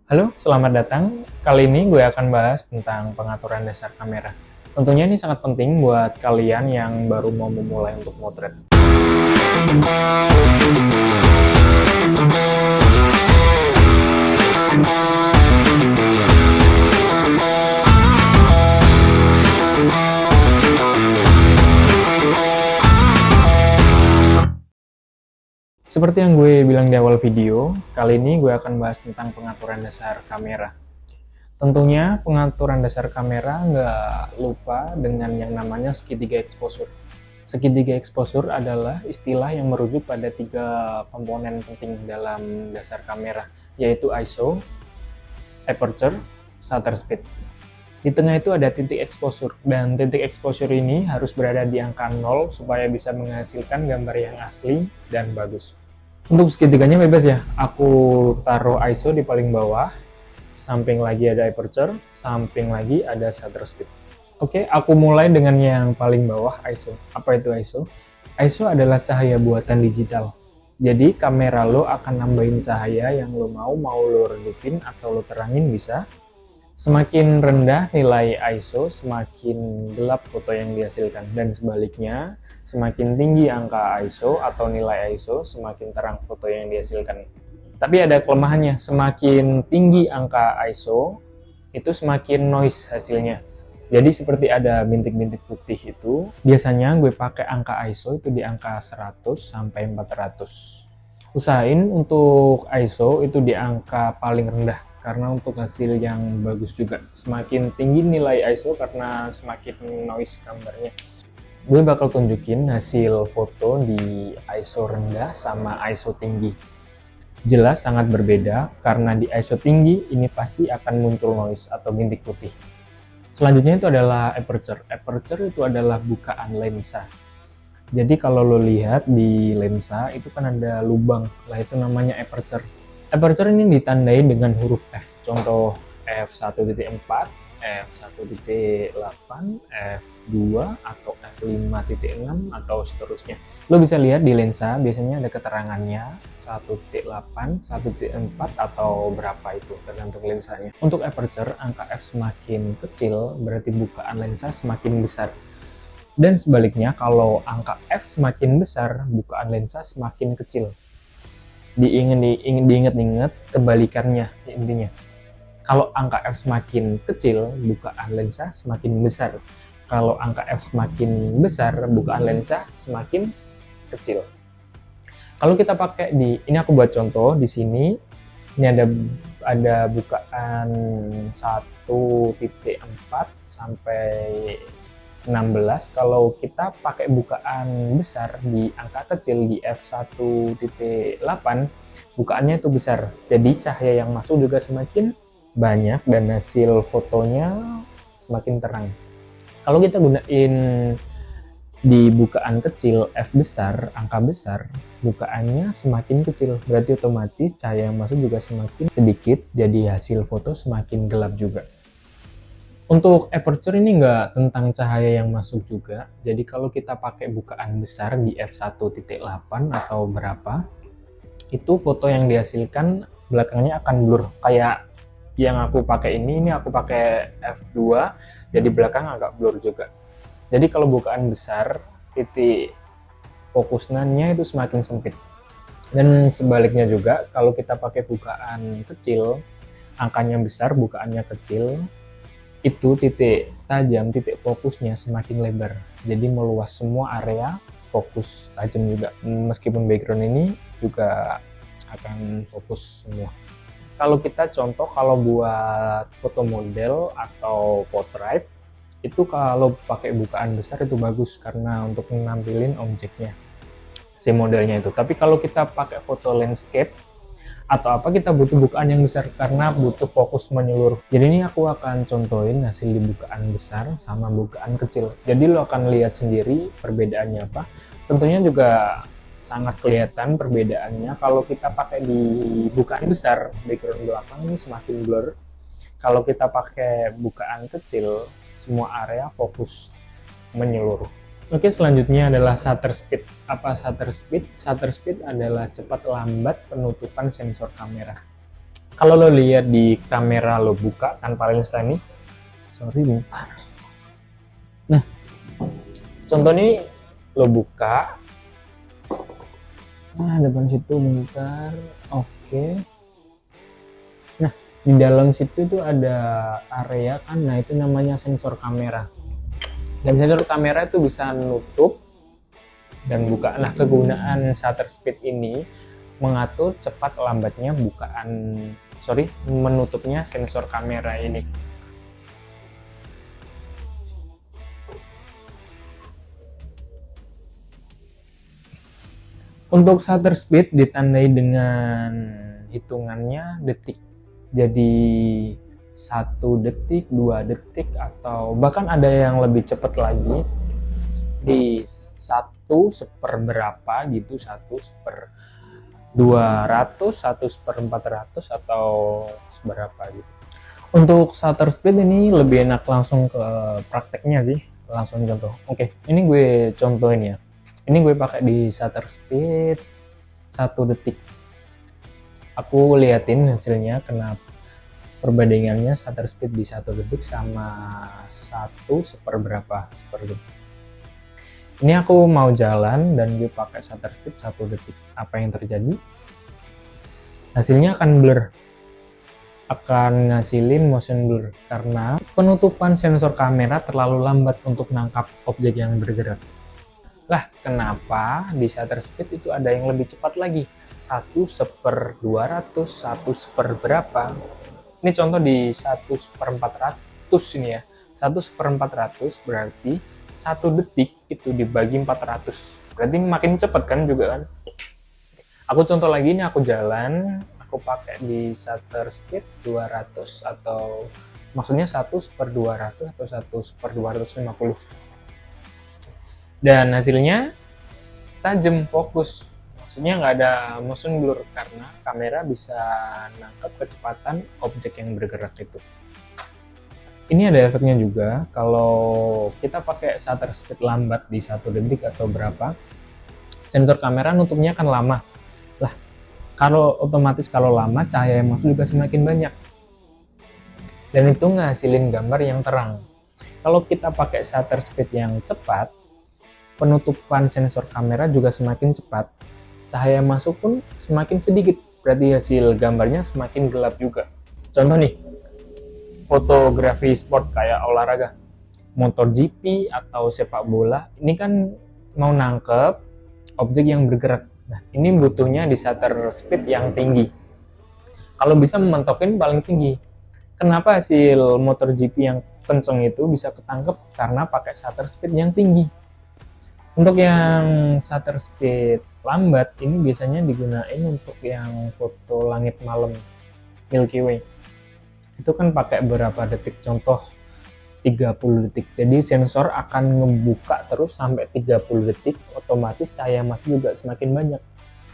Halo, selamat datang. Kali ini gue akan bahas tentang pengaturan dasar kamera. Tentunya ini sangat penting buat kalian yang baru mau memulai untuk motret. Seperti yang gue bilang di awal video, kali ini gue akan bahas tentang pengaturan dasar kamera. Tentunya pengaturan dasar kamera nggak lupa dengan yang namanya segitiga exposure. Segitiga exposure adalah istilah yang merujuk pada tiga komponen penting dalam dasar kamera, yaitu ISO, aperture, shutter speed. Di tengah itu ada titik exposure, dan titik exposure ini harus berada di angka 0 supaya bisa menghasilkan gambar yang asli dan bagus. Untuk segitiganya bebas ya, aku taruh ISO di paling bawah, samping lagi ada aperture, samping lagi ada shutter speed. Oke, aku mulai dengan yang paling bawah, ISO. Apa itu ISO? ISO adalah cahaya buatan digital. Jadi kamera lo akan nambahin cahaya yang lo mau lo redupin atau lo terangin bisa. Semakin rendah nilai ISO, semakin gelap foto yang dihasilkan. Dan sebaliknya, semakin tinggi angka ISO atau nilai ISO, semakin terang foto yang dihasilkan. Tapi ada kelemahannya, semakin tinggi angka ISO, itu semakin noise hasilnya. Jadi seperti ada bintik-bintik putih itu, biasanya gue pakai angka ISO itu di angka 100 sampai 400. Usahain untuk ISO itu di angka paling rendah, karena untuk hasil yang bagus juga. Semakin tinggi nilai ISO karena semakin noise gambarnya. Gue bakal tunjukin hasil foto di ISO rendah sama ISO tinggi. Jelas sangat berbeda karena di ISO tinggi ini pasti akan muncul noise atau bintik putih. Selanjutnya itu adalah aperture. Aperture itu adalah bukaan lensa. Jadi kalau lo lihat di lensa itu kan ada lubang, lah itu namanya aperture. Aperture ini ditandai dengan huruf F. Contoh f1.4, f1.8, f2 atau f5.6 atau seterusnya. Lo bisa lihat di lensa biasanya ada keterangannya 1.8, 1.4 atau berapa itu tergantung lensanya. Untuk aperture angka f semakin kecil berarti bukaan lensa semakin besar. Dan sebaliknya kalau angka f semakin besar bukaan lensa semakin kecil. Diingat-ingat kebalikannya intinya. Kalau angka f semakin kecil, bukaan lensa semakin besar. Kalau angka f semakin besar, bukaan lensa semakin kecil. Kalau kita pakai ini aku buat contoh di sini. Ini ada bukaan 1.4 sampai 16. Kalau kita pakai bukaan besar di angka kecil di f1.8, bukaannya itu besar. Jadi cahaya yang masuk juga semakin banyak dan hasil fotonya semakin terang. Kalau kita gunain di bukaan kecil f besar, angka besar, bukaannya semakin kecil. Berarti otomatis cahaya yang masuk juga semakin sedikit, jadi hasil foto semakin gelap juga. Untuk aperture ini nggak tentang cahaya yang masuk juga. Jadi kalau kita pakai bukaan besar di f1.8 atau berapa, itu foto yang dihasilkan belakangnya akan blur. Kayak yang aku pakai ini aku pakai f2, jadi belakang agak blur juga. Jadi kalau bukaan besar, titik fokusnya itu semakin sempit. Dan sebaliknya juga, kalau kita pakai bukaan kecil, angkanya besar, bukaannya kecil, itu titik tajam, titik fokusnya semakin lebar. Jadi meluas semua area, fokus tajam juga. Meskipun background ini juga akan fokus semua. Kalau kita contoh, kalau buat foto model atau portrait, itu kalau pakai bukaan besar itu bagus karena untuk menampilin objeknya, si modelnya itu. Tapi kalau kita pakai foto landscape atau apa, kita butuh bukaan yang besar karena butuh fokus menyeluruh. Jadi ini aku akan contohin hasil di bukaan besar sama bukaan kecil. Jadi lo akan lihat sendiri perbedaannya apa. Tentunya juga sangat kelihatan perbedaannya kalau kita pakai di bukaan besar, background belakang ini semakin blur. Kalau kita pakai bukaan kecil, semua area fokus menyeluruh. Oke, selanjutnya adalah shutter speed. Apa shutter speed? Shutter speed adalah cepat lambat penutupan sensor kamera. Kalau lo lihat di kamera lo buka tanpa lensa nih, sorry bentar. Nah, contoh ini lo buka, depan situ bentar, oke. Nah, di dalam situ itu ada area kan, nah itu namanya sensor kamera. Dan sensor kamera itu bisa nutup dan buka. Nah, kegunaan shutter speed ini mengatur cepat lambatnya menutupnya sensor kamera ini. Untuk shutter speed ditandai dengan hitungannya detik. Jadi 1 detik, 2 detik, atau bahkan ada yang lebih cepat lagi di 1/4 gitu, 1/200, 1/400, atau seberapa gitu. Untuk shutter speed ini lebih enak langsung ke prakteknya sih, langsung contoh. Oke, ini gue contohin ya. Ini gue pakai di shutter speed 1 detik. Aku liatin hasilnya, kenapa perbandingannya shutter speed di 1 detik sama 1/berapa. Ini aku mau jalan dan gue pakai shutter speed 1 detik. Apa yang terjadi? Hasilnya akan blur, akan ngasilin motion blur karena penutupan sensor kamera terlalu lambat untuk menangkap objek yang bergerak. Lah, kenapa di shutter speed itu ada yang lebih cepat lagi? 1/200, 1/berapa. Ini contoh di 1/400 ini ya. 1/400 berarti 1 detik itu dibagi 400. Berarti makin cepat kan juga kan. Aku contoh lagi, ini aku jalan, aku pakai di shutter speed 200 atau maksudnya 1/200 atau 1/250. Dan hasilnya tajam, fokus. Maksudnya nggak ada motion blur karena kamera bisa nangkap kecepatan objek yang bergerak itu. Ini ada efeknya juga, kalau kita pakai shutter speed lambat di 1 detik atau berapa, sensor kamera nutupnya akan lama. Lah, kalau otomatis kalau lama cahaya yang masuk juga semakin banyak. Dan itu ngasilin gambar yang terang. Kalau kita pakai shutter speed yang cepat, penutupan sensor kamera juga semakin cepat. Cahaya masuk pun semakin sedikit, berarti hasil gambarnya semakin gelap juga. Contoh nih, fotografi sport kayak olahraga, MotoGP atau sepak bola, ini kan mau nangkep objek yang bergerak. Nah, ini butuhnya di shutter speed yang tinggi. Kalau bisa mementokin paling tinggi. Kenapa hasil MotoGP yang kenceng itu bisa ketangkep? Karena pakai shutter speed yang tinggi. Untuk yang shutter speed lambat, ini biasanya digunain untuk yang foto langit malam, Milky Way. Itu kan pakai berapa detik, contoh 30 detik. Jadi sensor akan ngebuka terus sampai 30 detik, otomatis cahaya masuk juga semakin banyak.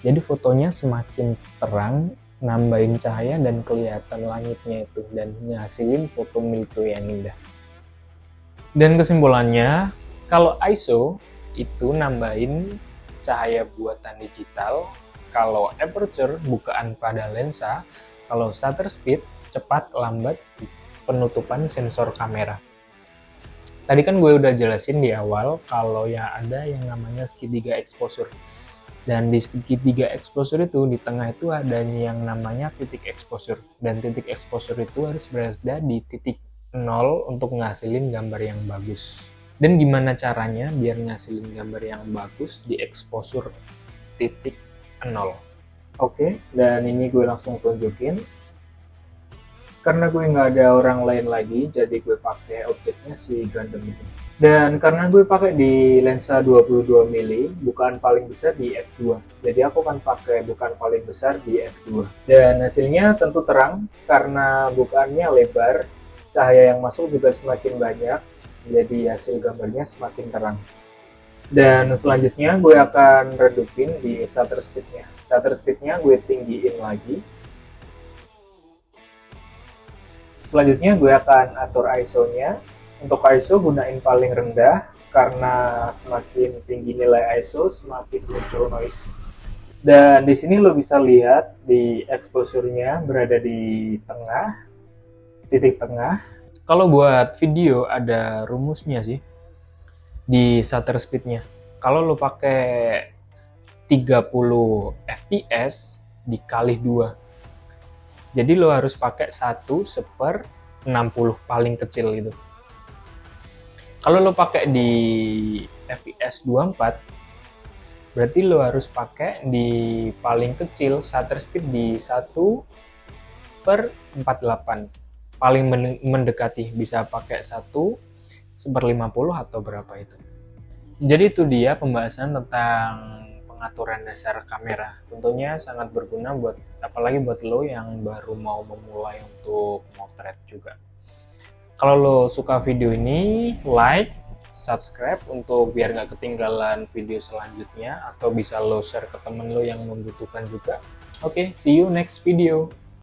Jadi fotonya semakin terang, nambahin cahaya dan kelihatan langitnya itu, dan ngasilin foto Milky Way yang indah. Dan kesimpulannya, kalau ISO itu nambahin cahaya buatan digital, kalau aperture bukaan pada lensa, kalau shutter speed cepat lambat penutupan sensor kamera. Tadi kan gue udah jelasin di awal kalau ya ada yang namanya segitiga exposure. Dan di segitiga exposure itu di tengah itu ada yang namanya titik exposure, dan titik exposure itu harus berada di titik 0 untuk ngasilin gambar yang bagus. Dan gimana caranya biar ngasilin gambar yang bagus di exposure titik 0? Oke, dan ini gue langsung tunjukin. Karena gue nggak ada orang lain lagi, jadi gue pakai objeknya si Gundam itu. Dan karena gue pakai di lensa 22 mili, bukaan paling besar di f2. Jadi aku akan pakai bukaan paling besar di f2. Dan hasilnya tentu terang, karena bukaannya lebar, cahaya yang masuk juga semakin banyak, jadi hasil gambarnya semakin terang. Dan selanjutnya gue akan redupin di shutter speednya. Shutter speednya gue tinggiin lagi. Selanjutnya gue akan atur ISO-nya. Untuk ISO gunain paling rendah, karena semakin tinggi nilai ISO semakin muncul noise. Dan di sini lo bisa lihat di exposure-nya berada di tengah, titik tengah. Kalau buat video ada rumusnya sih di shutter speed-nya. Kalau lo pakai 30 fps dikali 2. Jadi lo harus pakai 1/60 paling kecil gitu. Kalau lo pakai di fps 24, berarti lo harus pakai di paling kecil shutter speed di 1/48. Paling mendekati, bisa pakai 1/50 atau berapa itu. Jadi itu dia pembahasan tentang pengaturan dasar kamera. Tentunya sangat berguna buat apalagi buat lo yang baru mau memulai untuk motret juga. Kalau lo suka video ini, like, subscribe untuk biar nggak ketinggalan video selanjutnya, atau bisa lo share ke temen lo yang membutuhkan juga. Oke, see you next video.